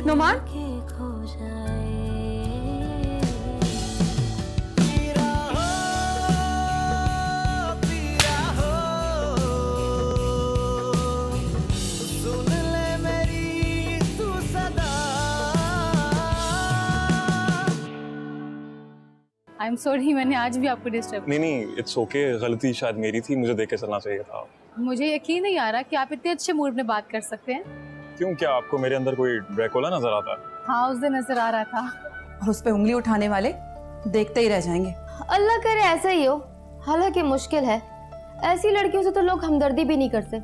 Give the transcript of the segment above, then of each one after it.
Numan, I am sorry, मैंने आज भी आपको डिस्टर्ब। नहीं, इट्स ओके, गलती शायद मेरी थी, मुझे देख के चलना चाहिए था। मुझे यकीन नहीं आ रहा कि आप इतने अच्छे मूड में बात कर सकते हैं। क्यों, क्या आपको मेरे अंदर कोई ड्रैकुला नजर आता है? हाँ, उस दिन नजर आ रहा था। और उस पे उंगली उठाने वाले देखते ही रह जाएंगे। अल्लाह करे ऐसा ही हो। हालांकि मुश्किल है, ऐसी लड़कियों से तो लोग हमदर्दी भी नहीं करते,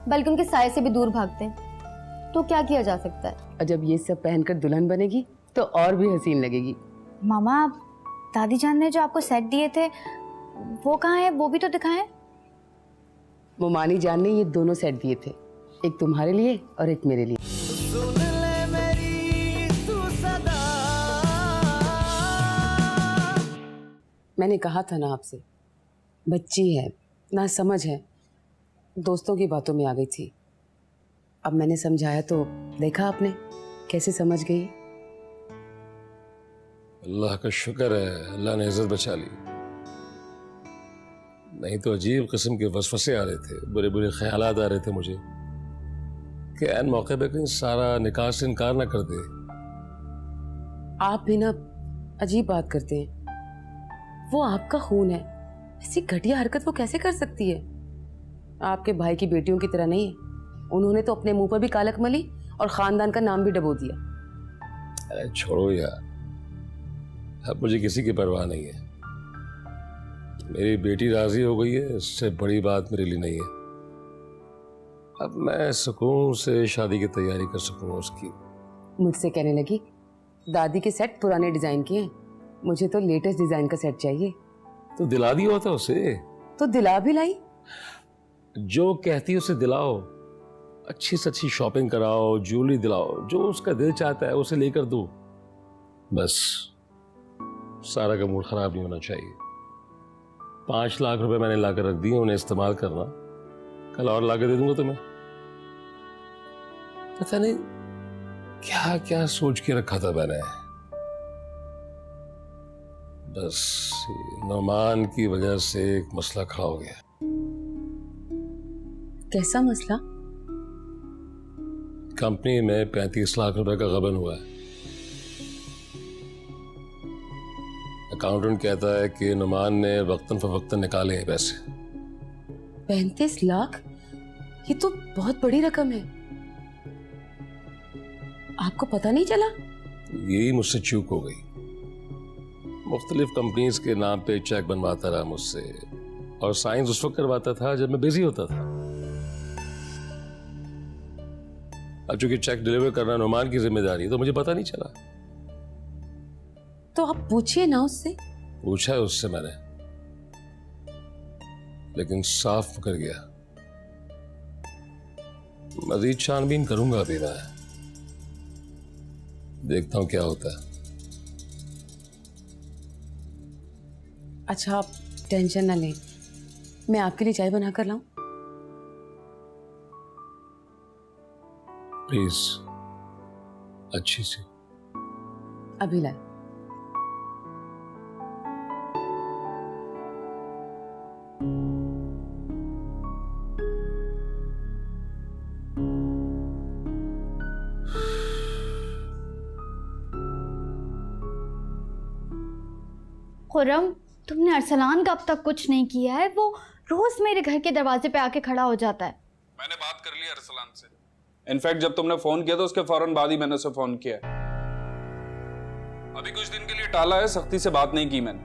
बल्कि उनके साये से भी दूर भागते हैं। तो क्या किया जा सकता है? और जब ये सब पहनकर दुल्हन बनेगी तो और भी हसीन लगेगी। मामा, दादी जान ने जो आपको सेट दिए थे वो कहाँ है? वो भी तो दिखाएं। मोमानी जान ने ये दोनों सेट दिए थे, एक तुम्हारे लिए और एक मेरे लिए। मैंने कहा था ना आपसे, बच्ची है ना, समझ है, दोस्तों की बातों में आ गई थी। अब मैंने समझाया तो देखा आपने कैसे समझ गई। अल्लाह का शुक्र है, अल्लाह ने इज्जत बचा ली, नहीं तो अजीब किस्म के वसवसे आ रहे थे, बुरे बुरे ख्यालात आ रहे थे मुझे कि ऐन मौके पे कहीं सारा निकाह से इनकार ना कर दे। आप भी ना अजीब बात करते हैं, वो आपका खून है, ऐसी घटिया हरकत वो कैसे कर सकती है? आपके भाई की बेटियों की तरह नहीं है, उन्होंने तो अपने मुंह पर भी कालक मली और खानदान का नाम भी डबो दिया। अरे छोड़ो यार, अब मुझे किसी की परवाह नहीं है। मेरी बेटी राजी हो गई है, इससे बड़ी बात मेरे लिए नहीं है। अब मैं सुकून से शादी की तैयारी कर सकूंगा उसकी। मुझसे कहने लगी दादी के सेट पुराने डिजाइन के हैं, मुझे तो लेटेस्ट डिजाइन का सेट चाहिए। तो दिला दिया होता उसे। तो दिला भी लाई। जो कहती है उसे दिलाओ, अच्छी से अच्छी शॉपिंग कराओ, ज्वेलरी दिलाओ, जो उसका दिल चाहता है उसे लेकर दो। बस सारा का मूड खराब नहीं होना चाहिए। 5 लाख रुपए मैंने लाकर रख दिए, उन्हें इस्तेमाल करना, कल और लाकर दे दूंगा तुम्हें। पता नहीं क्या क्या सोच के रखा था मैंने, बस नौमान की वजह से एक मसला खड़ा हो गया। कैसा मसला? कंपनी में 35 लाख रुपए का गबन हुआ है। अकाउंटेंट कहता है कि नुमान ने वक्तन फवक्तन निकाले हैं पैसे। 35 लाख? ये तो बहुत बड़ी रकम है, आपको पता नहीं चला? यही मुझसे चूक हो गई। मुख्तलिफ कंपनीज के नाम पे चेक बनवाता रहा मुझसे, और साइंस उस वक्त करवाता था जब मैं बिजी होता था। अब चूंकि चेक डिलीवर करना नुमान की जिम्मेदारी है तो मुझे पता नहीं चला। तो आप पूछिए ना उससे। पूछा है उससे मैंने, लेकिन साफ मुकर गया। मजीद छानबीन करूंगा अभी मैं, देखता हूं क्या होता है। अच्छा, आप टेंशन ना लें, मैं आपके लिए चाय बना कर लाऊं? प्लीज, अच्छी सी। अभी लाए। खुर्रम, तुमने अरसलान का अब तक कुछ नहीं किया है। वो रोज मेरे घर के दरवाजे पे आके खड़ा हो जाता है। मैंने बात कर ली अरसलान से। इनफैक्ट जब तुमने फोन किया तो उसके फौरन बाद ही मैंने उसे फोन किया। अभी कुछ दिन के लिए टाला है, सख्ती से बात नहीं की मैंने।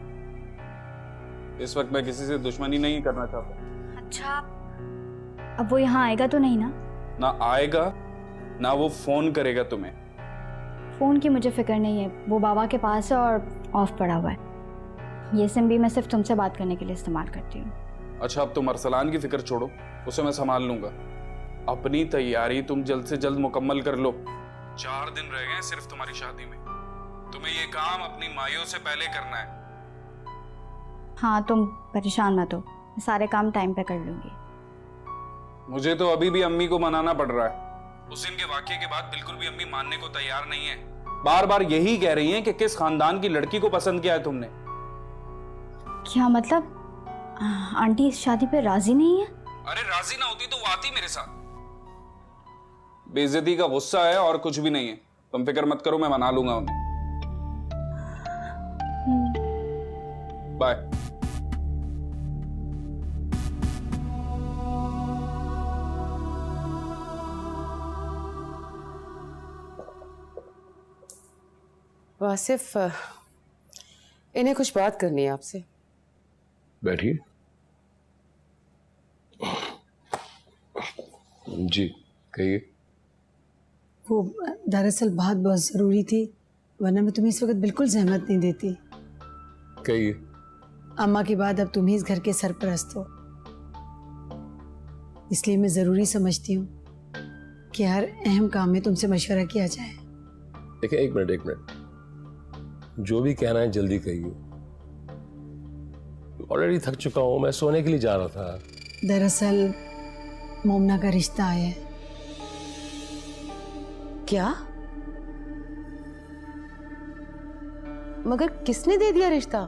इस वक्त मैं किसी से दुश्मनी नहीं करना चाहता। अच्छा, अब वो यहाँ आएगा तो नहीं ना? ना आएगा ना वो फोन करेगा तुम्हें। फोन की मुझे फिक्र नहीं है, वो बाबा के पास है और ऑफ पड़ा हुआ है। ये सिम भी मैं सिर्फ तुमसे बात करने के लिए इस्तेमाल करती हूँ। अच्छा, अब तुम अरसलान की फिक्र छोड़ो, उसे मैं संभाल लूंगा। अपनी तैयारी तुम जल्द से जल्द मुकम्मल कर लो। 4 दिन रह गए सिर्फ तुम्हारी शादी में। तुम्हें ये काम अपनी माइयों से पहले करना है। हाँ, तुम परेशान मत हो, मैं सारे काम टाइम पे कर लूंगी। मुझे तो अभी भी अम्मी को मनाना पड़ रहा है। उस दिन के वाकये के बाद बिल्कुल भी अम्मी मानने को तैयार नहीं है। बार बार यही कह रही हैं कि किस खानदान की लड़की को पसंद किया है तुमने। क्या मतलब आंटी इस शादी पे राजी नहीं है? अरे राजी ना होती तो वो आती मेरे साथ। बेइज्जती का गुस्सा है और कुछ भी नहीं है। तुम फिक्र मत करो, मैं मना लूंगा उन्हें। बाय। वासिफ, इन्हें कुछ बात करनी है आपसे। बैठिए। जी कहिए। वो दरअसल बात बहुत ज़रूरी थी, वरना मैं तुम्हें इस वक्त बिल्कुल जहमत नहीं देती। कहिए। अम्मा के बाद अब तुम ही इस घर के सरपरस्त हो, इसलिए मैं ज़रूरी समझती हूँ कि हर अहम काम में तुमसे मशवरा किया जाए। देखिए, एक मिनट, जो भी कहना है जल्दी कहिए। ऑलरेडी थक चुका हूं, मैं सोने के लिए जा रहा था। दरअसल मोमना का रिश्ता आया है। क्या? मगर किसने दे दिया रिश्ता?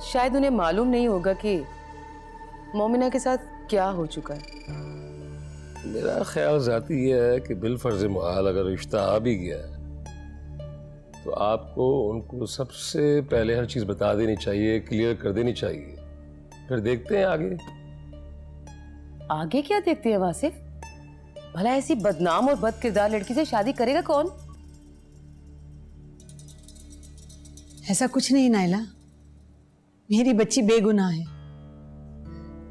शायद उन्हें मालूम नहीं होगा कि मोमिना के साथ क्या हो चुका है। मेरा ख्याल जाती ये है कि बिलफर्ज मुहाल अगर रिश्ता आ भी गया है तो आपको उनको सबसे पहले हर चीज बता देनी चाहिए, क्लियर कर देनी चाहिए। फिर देखते हैं आगे। आगे क्या देखते हैं वासिफ? भला ऐसी बदनाम और बद किरदार लड़की से शादी करेगा कौन? ऐसा कुछ नहीं नायला, मेरी बच्ची बेगुनाह है।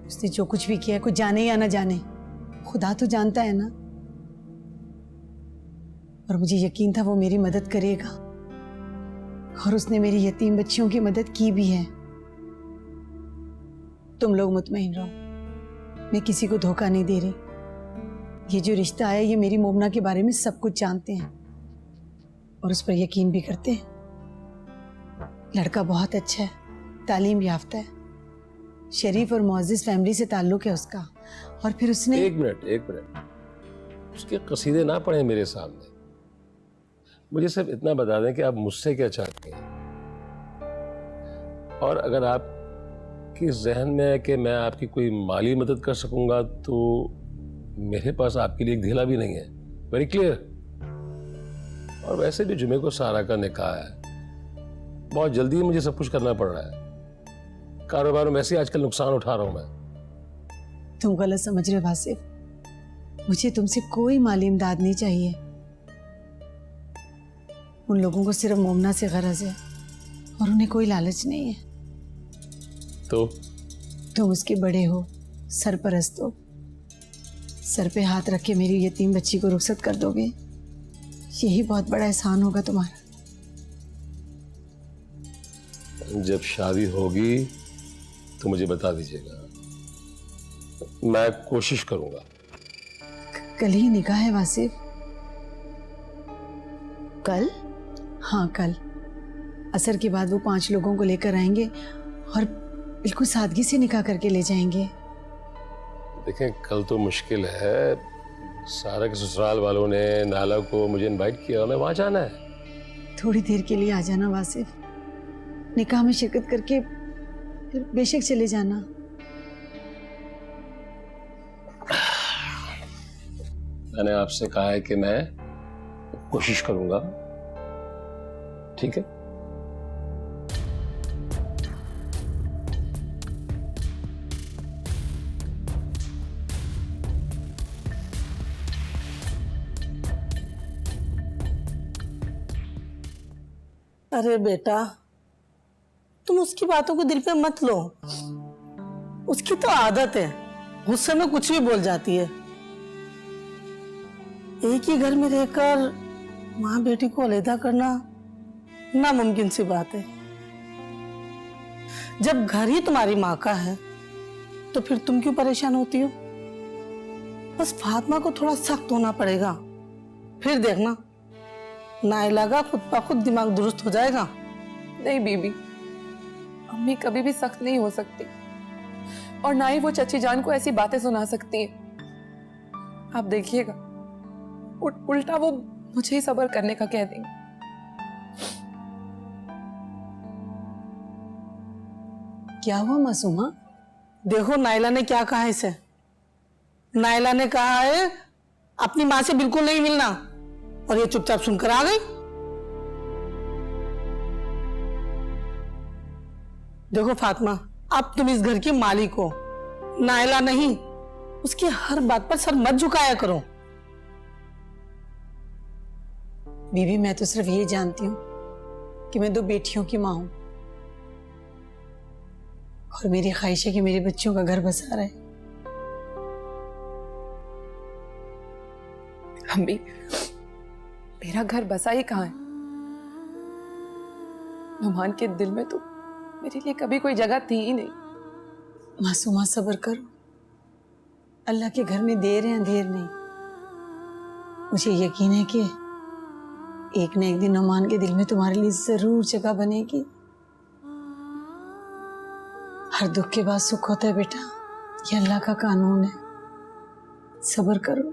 उसने जो कुछ भी किया, कुछ जाने या ना जाने, खुदा तो जानता है ना। और मुझे यकीन था वो मेरी मदद करेगा, और उसने मेरी यतीम बच्चियों की मदद की भी है। तुम लोग मुतमईन रहो, मैं किसी को धोखा नहीं दे रही। ये जो रिश्ता है, ये मेरी मोमना के बारे में सब कुछ जानते हैं और उस पर यकीन भी करते हैं। लड़का बहुत अच्छा है, तालीम याफ्ता है, शरीफ और मुअज़्ज़िज़ फैमिली से ताल्लुक है उसका। और फिर उसने एक मिनट, उसके कसीदे ना पढ़े मेरे सामने। मुझे सिर्फ इतना बता दें कि आप मुझसे क्या चाहते हैं, और अगर आपके जहन में है कि मैं आपकी कोई माली मदद कर सकूंगा तो मेरे पास आपके लिए एक ढीला भी नहीं है। Very clear. और वैसे भी जुमे को सारा का निकाह है, बहुत जल्दी मुझे सब कुछ करना पड़ रहा है। कारोबार में ऐसे आजकल नुकसान उठा रहा हूं मैं। तुम गलत समझ रहे हो वासिफ, मुझे तुमसे कोई माली इमदाद नहीं चाहिए। उन लोगों को सिर्फ मोमना से गरज है और उन्हें कोई लालच नहीं है। तो तुम उसके बड़े हो, सरपरस्त हो, सर पे हाथ रख के मेरी यतीम बच्ची को रुखसत कर दोगे, यही बहुत बड़ा एहसान होगा तुम्हारा। जब शादी होगी तो मुझे बता दीजिएगा, मैं कोशिश करूंगा। कल ही निकाह है वासिफ। कल? हाँ कल असर के बाद वो 5 लोगों को लेकर आएंगे और बिल्कुल सादगी से निकाह करके ले जाएंगे। देखें, कल तो मुश्किल है। सारा के ससुराल वालों ने नाला को मुझे इनवाइट किया, मैं वहां जाना है। थोड़ी देर के लिए आ जाना वासिफ, निकाह में शिरकत करके फिर बेशक चले जाना। मैंने आपसे कहा है कि मैं कोशिश करूंगा, ठीक है? अरे बेटा, तुम उसकी बातों को दिल पे मत लो। उसकी तो आदत है, गुस्से में कुछ भी बोल जाती है। एक ही घर में रहकर माँ बेटी को अलग करना नामुमकिन सी बात है। जब घर ही तुम्हारी माँ का है तो फिर तुम क्यों परेशान होती हो? बस फातिमा को थोड़ा सख्त होना पड़ेगा, फिर देखना नाइला का खुद ब खुद दिमाग दुरुस्त हो जाएगा। नहीं बीबी, अम्मी कभी भी सख्त नहीं हो सकती और ना ही वो चची जान को ऐसी बातें सुना सकती है। आप देखिएगा उल्टा वो मुझे ही सब्र करने का कह देंगे। क्या हुआ मासूमा? देखो नाइला ने क्या कहा है इसे। नाइला ने कहा है अपनी माँ से बिल्कुल नहीं मिलना, और ये चुपचाप सुनकर आ गई। देखो फातिमा, अब तुम इस घर की मालिक हो, नाइला नहीं। उसकी हर बात पर सर मत झुकाया करो। बीबी, मैं तो सिर्फ ये जानती हूँ कि मैं 2 बेटियों की माँ हूं, और मेरी ख्वाहिश है कि मेरे बच्चों का घर बसा रहे। अम्मी, मेरा घर बसा ही कहाँ है? नुमान के दिल में तो मेरे लिए कभी कोई जगह थी ही नहीं। मासूमा, सब्र करो। अल्लाह के घर में देर है अंधेर नहीं। मुझे यकीन है कि एक न एक दिन नुमान के दिल में तुम्हारे लिए जरूर जगह बनेगी। हर दुख के बाद सुख होता है बेटा, ये अल्लाह का कानून है। सब्र करो।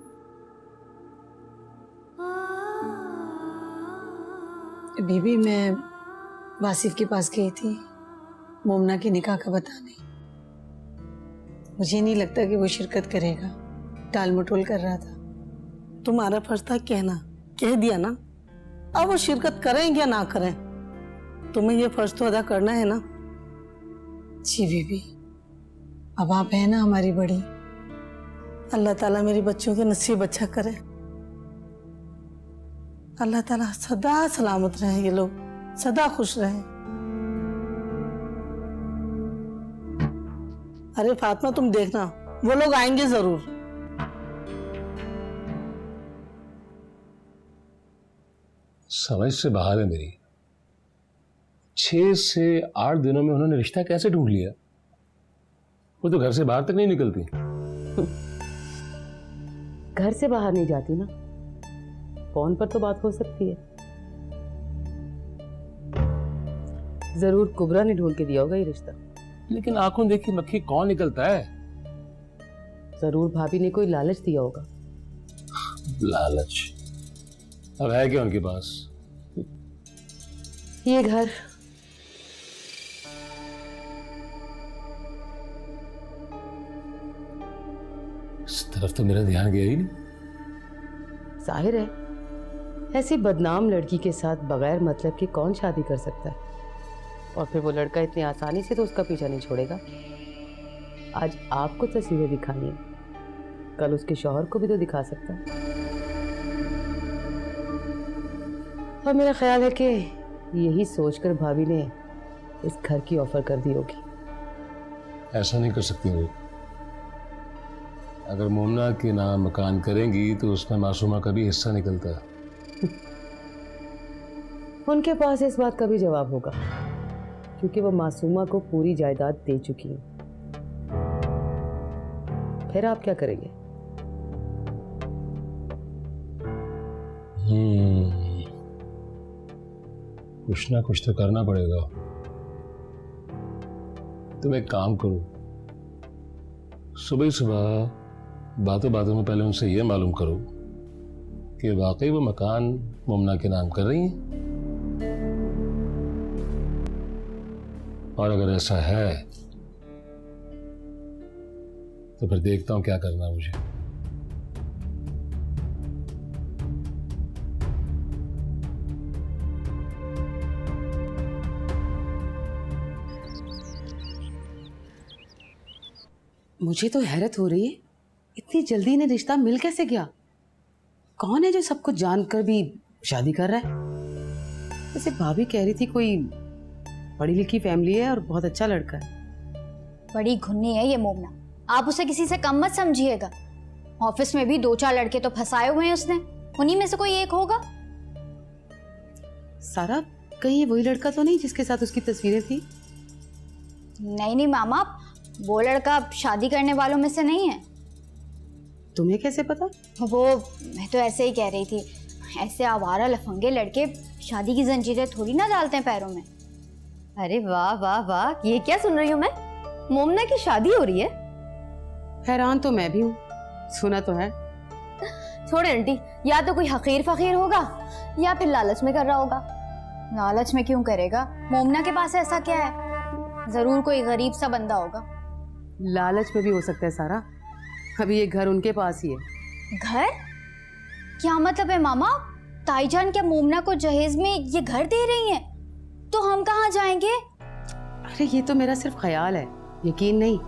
बीबी, मैं वासिफ के पास गई थी मोमना के निकाह का बताने। मुझे नहीं लगता कि वो शिरकत करेगा, टाल मटोल कर रहा था। तुम्हारा फर्ज था कहना, कह दिया ना। अब वो शिरकत करें या ना करें, तुम्हें ये फर्ज तो अदा करना है ना। जी बीबी, अब आप है ना हमारी बड़ी। अल्लाह ताला मेरे बच्चों के नसीब अच्छा करे। अल्लाह ताला सदा सलामत रहे, ये लोग सदा खुश रहे। अरे फातिमा, तुम देखना वो लोग आएंगे जरूर। समझ से बाहर है मेरी। 6 से 8 दिनों में उन्होंने रिश्ता कैसे ढूंढ लिया? वो तो घर से बाहर तक नहीं निकलती। घर से बाहर नहीं जाती ना, फोन पर तो बात हो सकती है। जरूर कुबरा ने ढूंढ के दिया होगा ये रिश्ता। लेकिन आंखों देखी मक्खी कौन निकलता है? जरूर भाभी ने कोई लालच दिया होगा। लालच? अब है क्या उनके पास? ये घर। इस तरफ तो मेरा ध्यान गया ही नहीं। जाहिर है, ऐसी बदनाम लड़की के साथ बगैर मतलब के कौन शादी कर सकता है? और फिर वो लड़का इतनी आसानी से तो उसका पीछा नहीं छोड़ेगा। आज आपको तस्वीरें दिखानी है, कल उसके शौहर को भी तो दिखा सकता है। और मेरा ख्याल है कि यही सोचकर भाभी ने इस घर की ऑफर कर दी होगी। ऐसा नहीं कर सकती वो। अगर मोमना के नाम मकान करेंगी तो उसमें मासूमा का भी हिस्सा निकलता है। उनके पास इस बात का भी जवाब होगा, क्योंकि वो मासूमा को पूरी जायदाद दे चुकी है। फिर आप क्या करेंगे? कुछ ना कुछ तो करना पड़ेगा। तुम एक काम करो, सुबह सुबह बातों बातों में पहले उनसे यह मालूम करो कि वाकई वो मकान मोमना के नाम कर रही हैं, और अगर ऐसा है तो फिर देखता हूं क्या करना मुझे। मुझे तो हैरत हो रही है, इतनी जल्दी इन्हें रिश्ता मिल कैसे गया? कौन है जो सब कुछ जानकर भी शादी कर रहा है? वैसे भाभी कह रही थी कोई पढ़ी लिखी फैमिली है और बहुत अच्छा लड़का है। बड़ी घुन्नी है ये मोमना, आप उसे किसी से कम मत समझिएगा। ऑफिस में भी 2-4 लड़के तो फंसाए हुए हैं उसने, उन्हीं में से कोई एक होगा। सारा, कहीं ये वही लड़का तो नहीं जिसके साथ उसकी तस्वीरें थी? नहीं नहीं मामा, वो लड़का शादी करने वालों में से नहीं है। तुम्हें कैसे पता? वो मैं तो ऐसे ही कह रही थी, ऐसे आवारा लफंगे लड़के शादी की जंजीरें थोड़ी ना डालते हैं पैरों में। अरे वाह वाह वाह, ये क्या सुन रही हूँ मैं? मोमना की शादी हो रही है? हैरान तो मैं भी हूँ, सुना तो है छोड़े आंटी, या तो कोई हकीर फकीर होगा या फिर लालच में कर रहा होगा। लालच में क्यों करेगा? मोमना के पास ऐसा क्या है? जरूर कोई गरीब सा बंदा होगा। लालच में भी हो सकता है सारा। अभी ये घर उनके पास ही है। घर? क्या मतलब है मामा? ताईजान क्या मोमना को जहेज में ये घर दे रही हैं? तो हम कहाँ जाएंगे? अरे ये तो मेरा सिर्फ ख्याल है, यकीन नहीं।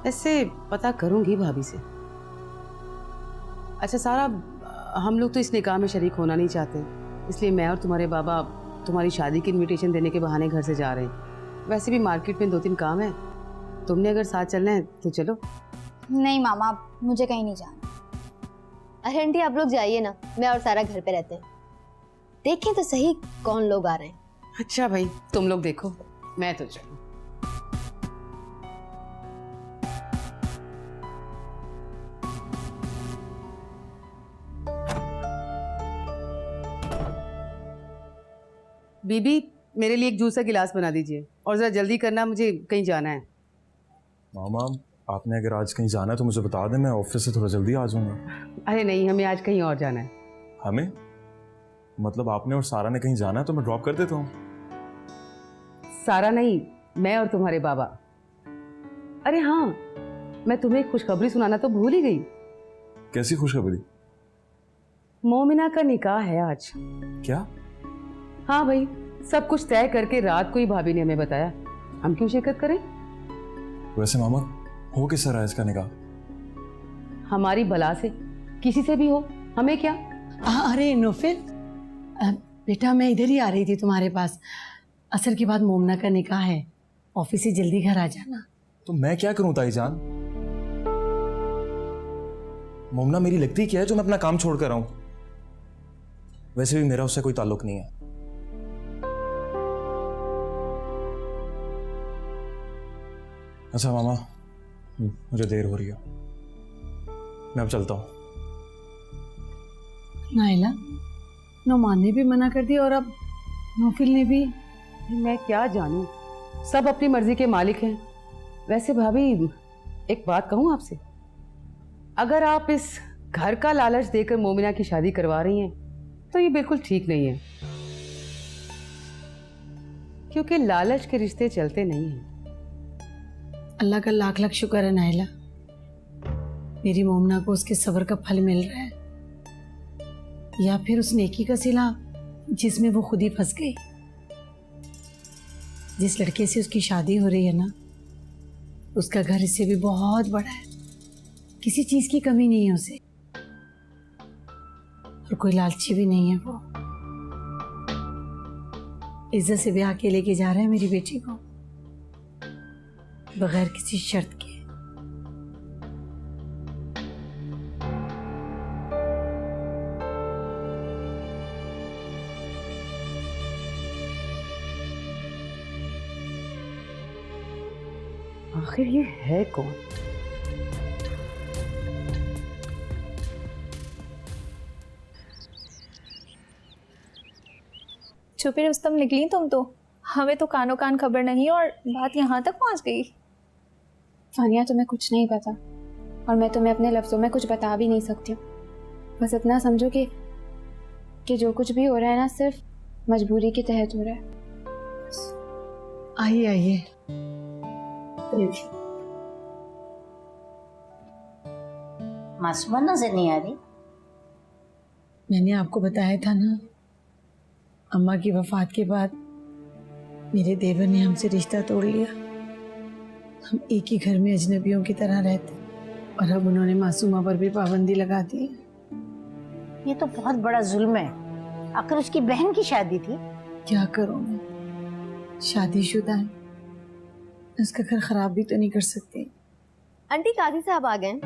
ऐसे पता करूंगी भाभी से। अच्छा सारा, हम लोग तो इस निकाह में शरीक होना नहीं चाहते, इसलिए मैं और तुम्हारे बाबा तुम्हारी शादी की इनविटेशन देने के बहाने घर से जा रहे हैं। वैसे भी मार्केट में 2-3 काम है, तुमने अगर साथ चलना है तो चलो। नहीं मामा, मुझे कहीं नहीं जाना। अरे आंटी आप लोग जाइए ना, मैं और सारा घर पे रहते हैं। देखें तो सही कौन लोग आ रहे हैं। अच्छा भाई, तुम लोग देखो, मैं तो चलूं। बीबी, मेरे लिए एक जूस का गिलास बना दीजिए और जरा जल्दी करना, मुझे कहीं जाना है। मामा, आपने अगर आज कहीं जाना है तो मुझे बता दें, मैं ऑफिस से थोड़ा जल्दी आ जाऊंगा। अरे नहीं, हमें आज कहीं और जाना है। हमें? मतलब आपने और सारा ने कहीं जाना है तो मैं ड्रॉप कर देता हूँ। सारा नहीं, मैं और तुम्हारे बाबा। अरे हाँ, मैं तुम्हें एक खुशखबरी सुनाना तो भूल ही गई। कैसी खुशखबरी? मोमिना का निकाह है आज। क्या? हाँ भाई, सब कुछ तय करके रात को ही भाभी ने हमें बताया। हम क्यों शिरकत करें? वैसे मामा, हो किस तरह इसका निकाह? हमारी भला से, किसी से भी हो, हमें क्या। अरे नोफिल, बेटा मैं इधर ही आ रही थी तुम्हारे पास। असर के बाद मोमना का निकाह है, ऑफिस से जल्दी घर आ जाना। तो मैं क्या करूं ताईजान? मोमना मेरी लगती क्या है जो मैं अपना काम छोड़ कर आऊं? वैसे भी मेरा उससे कोई ताल्लुक नहीं है। अच्छा मामा, मुझे देर हो रही है, मैं अब चलता हूँ। नाइला, नोमान ने भी मना कर दिया और अब नोफिल ने भी। मैं क्या जानूं, सब अपनी मर्जी के मालिक हैं। वैसे भाभी, एक बात कहूं आपसे, अगर आप इस घर का लालच देकर मोमिना की शादी करवा रही हैं तो ये बिल्कुल ठीक नहीं है, क्योंकि लालच के रिश्ते चलते नहीं हैं। अल्लाह का लाख लाख शुक्र है नाइला, मेरी मोमना को उसके सब्र का फल मिल रहा है, या फिर उस नेकी का सिला जिसमें वो खुद ही फंस गई। जिस लड़के से उसकी शादी हो रही है ना, उसका घर इससे भी बहुत बड़ा है, किसी चीज की कमी नहीं है उसे, और कोई लालची भी नहीं है। वो इज्जत से ब्याह के लेके जा रहे हैं मेरी बेटी को, बगैर किसी शर्त के। आखिर ये है कौन? छुपी रुस्तम निकली तुम तो, हमें तो कानों कान खबर नहीं और बात यहाँ तक पहुँच गई। फानिया, तुम्हें कुछ नहीं पता और मैं तुम्हें अपने लफ्ज़ों में कुछ बता भी नहीं सकती हूँ। बस इतना समझो कि जो कुछ भी हो रहा है ना, सिर्फ मजबूरी के तहत हो रहा है। आइए आइए। मासूमा नजर नहीं आ रही। मैंने आपको बताया था ना, अम्मा की वफात के बाद मेरे देवर ने हमसे रिश्ता तोड़ लिया। हम एक ही घर में अजनबियों की तरह रहते, और अब उन्होंने मासूमा पर भी पाबंदी लगा दी। ये तो बहुत बड़ा जुल्म है। आखिर उसकी बहन की शादी थी। क्या करूं मैं, शादीशुदा है, उसका घर खराब भी तो नहीं कर सकते। आंटी काजी साहब आ गए।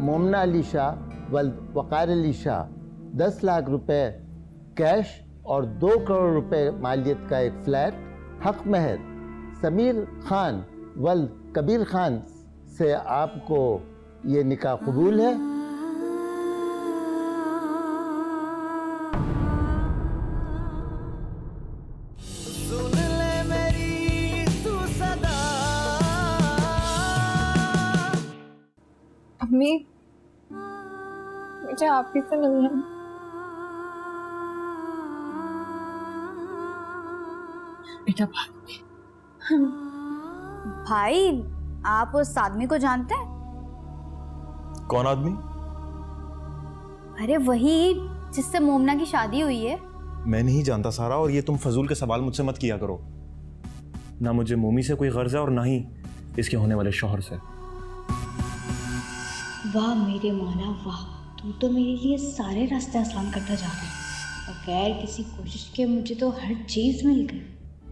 मोमना अली शाह वल्द वक़ार अली शाह 10 लाख रुपए कैश और 2 करोड़ रुपए मालियत का एक फ्लैट, हक महर समीर खान वल्द कबीर खान से आपको ये निकाह कबूल है? अम्मी मुझे आप ही से मिलना है। बेटा भाई आप उस आदमी को जानते हैं? कौन आदमी? अरे वही जिससे मोमना की शादी हुई है। मैं नहीं जानता सारा, और ये तुम फजूल के सवाल मुझसे मत किया करो। ना मुझे मोमी से कोई गर्ज है और ना ही इसके होने वाले शौहर से। वाह मेरे मौला वाह, तू तो मेरे लिए सारे रास्ते आसान करता जा रहा है। बगैर किसी कोशिश के मुझे तो हर चीज मिल गई।